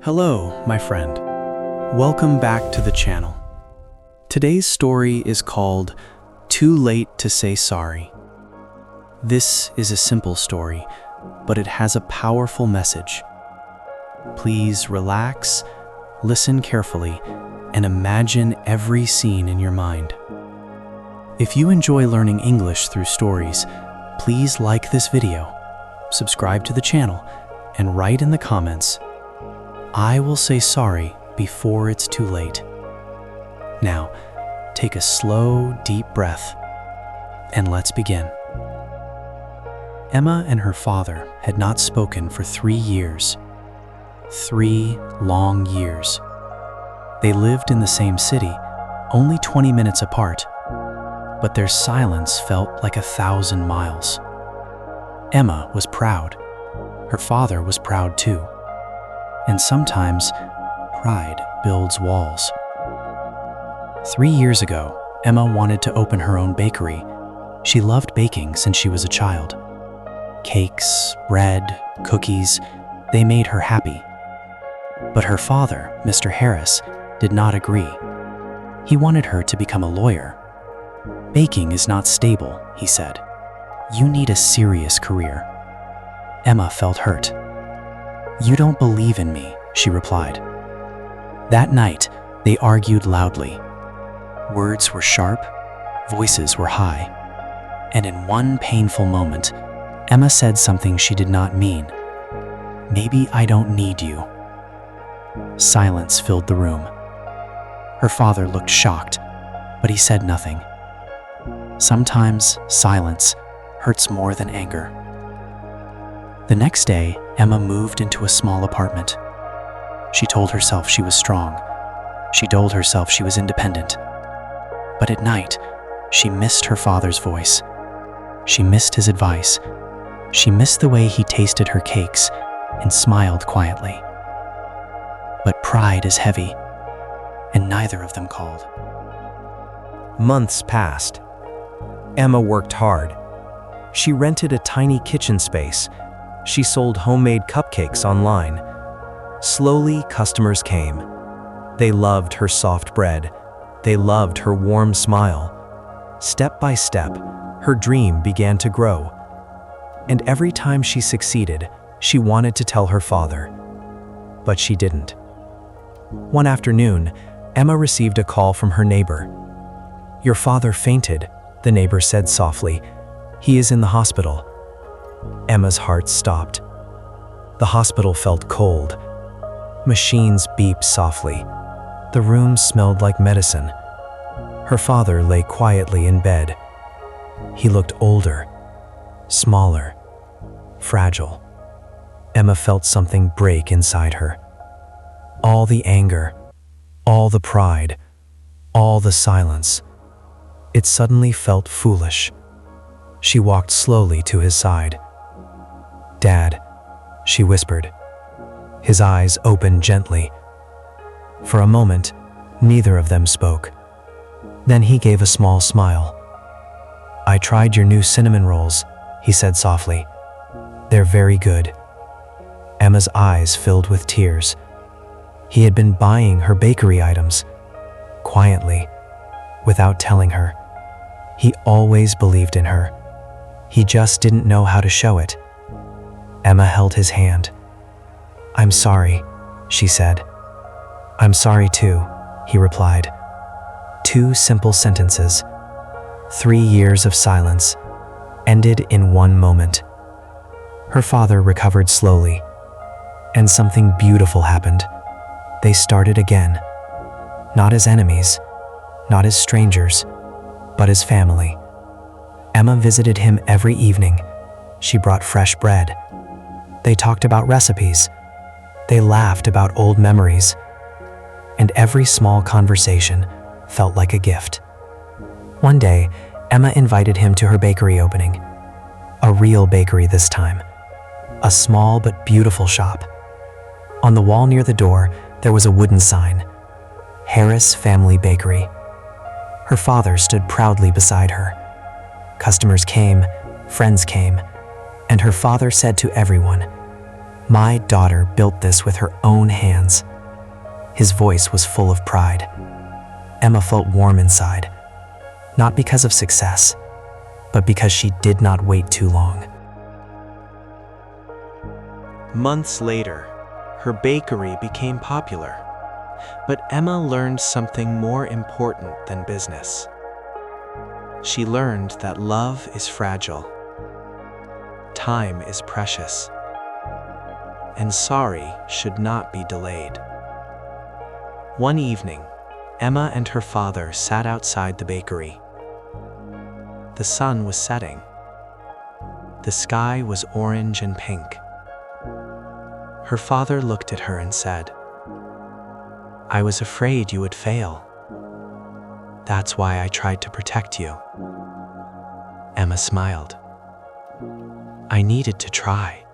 Hello, my friend. Welcome back to the channel. Today's story is called Too Late to Say Sorry. This is a simple story, but it has a powerful message. Please relax, listen carefully, and imagine every scene in your mind. If you enjoy learning English through stories, please like this video, subscribe to the channel, and write in the comments, "I will say sorry before it's too late." Now, take a slow, deep breath, and let's begin. Emma and her father had not spoken for 3 years. 3 long years. They lived in the same city, only 20 minutes apart, but their silence felt like 1,000 miles. Emma was proud. Her father was proud too. And sometimes, pride builds walls. 3 years ago, Emma wanted to open her own bakery. She loved baking since she was a child. Cakes, bread, cookies, they made her happy. But her father, Mr. Harris, did not agree. He wanted her to become a lawyer. "Baking is not stable," he said. "You need a serious career." Emma felt hurt. "You don't believe in me," she replied. That night, they argued loudly. Words were sharp, voices were high. And in one painful moment, Emma said something she did not mean. "Maybe I don't need you." Silence filled the room. Her father looked shocked, but he said nothing. Sometimes silence hurts more than anger. The next day, Emma moved into a small apartment. She told herself she was strong. She told herself she was independent. But at night, she missed her father's voice. She missed his advice. She missed the way he tasted her cakes and smiled quietly. But pride is heavy, and neither of them called. Months passed. Emma worked hard. She rented a tiny kitchen space. She sold homemade cupcakes online. Slowly, customers came. They loved her soft bread. They loved her warm smile. Step by step, her dream began to grow. And every time she succeeded, she wanted to tell her father. But she didn't. One afternoon, Emma received a call from her neighbor. "Your father fainted," the neighbor said softly. "He is in the hospital." Emma's heart stopped. The hospital felt cold. Machines beeped softly. The room smelled like medicine. Her father lay quietly in bed. He looked older, smaller, fragile. Emma felt something break inside her. All the anger, all the pride, all the silence. It suddenly felt foolish. She walked slowly to his side. "Dad," she whispered. His eyes opened gently. For a moment, neither of them spoke. Then he gave a small smile. "I tried your new cinnamon rolls," he said softly. "They're very good." Emma's eyes filled with tears. He had been buying her bakery items, quietly, without telling her. He always believed in her. He just didn't know how to show it. Emma held his hand. "I'm sorry," she said. "I'm sorry too," he replied. 2 simple sentences. 3 years of silence ended in one moment. Her father recovered slowly, and something beautiful happened. They started again, not as enemies, not as strangers, but as family. Emma visited him every evening. She brought fresh bread. They talked about recipes. They laughed about old memories. And every small conversation felt like a gift. One day, Emma invited him to her bakery opening. A real bakery this time. A small but beautiful shop. On the wall near the door, there was a wooden sign. Harris Family Bakery. Her father stood proudly beside her. Customers came, friends came, and her father said to everyone, My daughter built this with her own hands." His voice was full of pride. Emma felt warm inside, not because of success, but because she did not wait too long. Months later, her bakery became popular, but Emma learned something more important than business. She learned that love is fragile, time is precious, and sorry should not be delayed. One evening, Emma and her father sat outside the bakery. The sun was setting. The sky was orange and pink. Her father looked at her and said, "I was afraid you would fail. That's why I tried to protect you." Emma smiled. "I needed to try,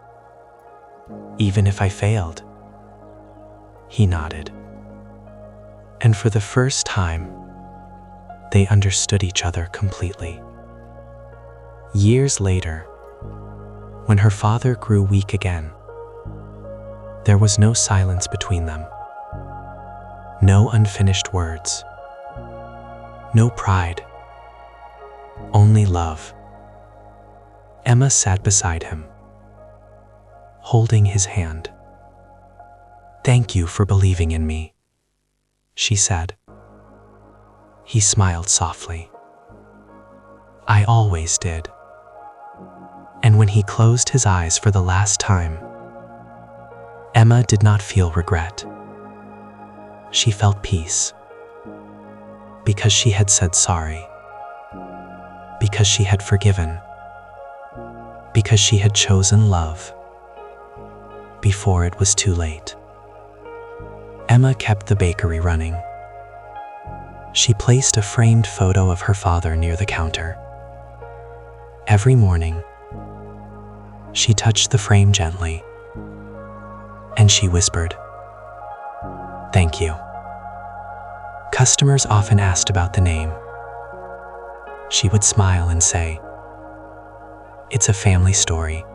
even if I failed." He nodded. And for the first time, they understood each other completely. Years later, when her father grew weak again, there was no silence between them. No unfinished words. No pride. Only love. Emma sat beside him, holding his hand. "Thank you for believing in me," she said. He smiled softly. "I always did." And when he closed his eyes for the last time, Emma did not feel regret. She felt peace. Because she had said sorry. Because she had forgiven. Because she had chosen love before it was too late. Emma kept the bakery running. She placed a framed photo of her father near the counter. Every morning, she touched the frame gently, and she whispered, "Thank you." Customers often asked about the name. She would smile and say, "It's a family story."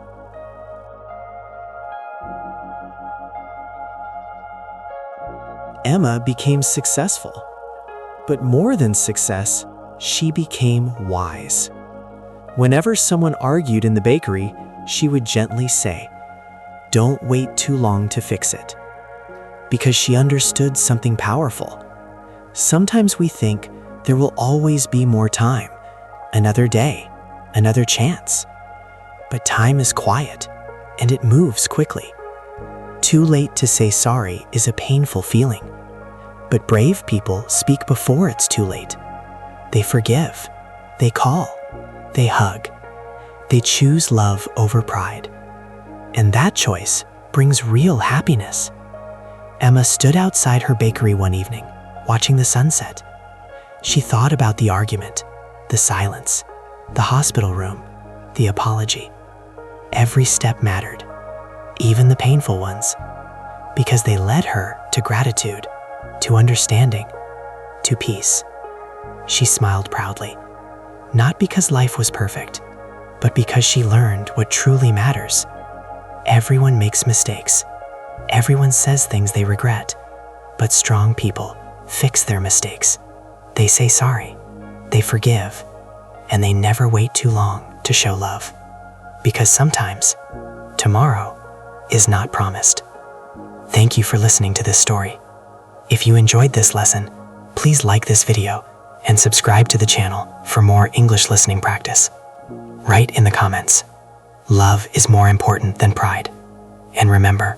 Emma became successful, but more than success, she became wise. Whenever someone argued in the bakery, she would gently say, "Don't wait too long to fix it," because she understood something powerful. Sometimes we think there will always be more time, another day, another chance. But time is quiet, and it moves quickly. Too late to say sorry is a painful feeling, but brave people speak before it's too late. They forgive, they call, they hug, they choose love over pride. And that choice brings real happiness. Emma stood outside her bakery one evening, watching the sunset. She thought about the argument, the silence, the hospital room, the apology. Every step mattered, even the painful ones, because they led her to gratitude, to understanding, to peace. She smiled proudly, not because life was perfect, but because she learned what truly matters. Everyone makes mistakes. Everyone says things they regret, but strong people fix their mistakes. They say sorry, they forgive, and they never wait too long to show love. Because sometimes, tomorrow is not promised. Thank you for listening to this story. If you enjoyed this lesson, please like this video and subscribe to the channel for more English listening practice. Write in the comments, "Love is more important than pride." And remember,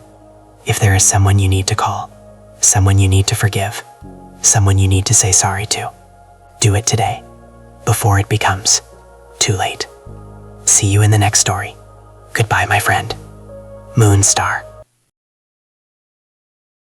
if there is someone you need to call, someone you need to forgive, someone you need to say sorry to, do it today, before it becomes too late. See you in the next story. Goodbye, my friend. Moonstar.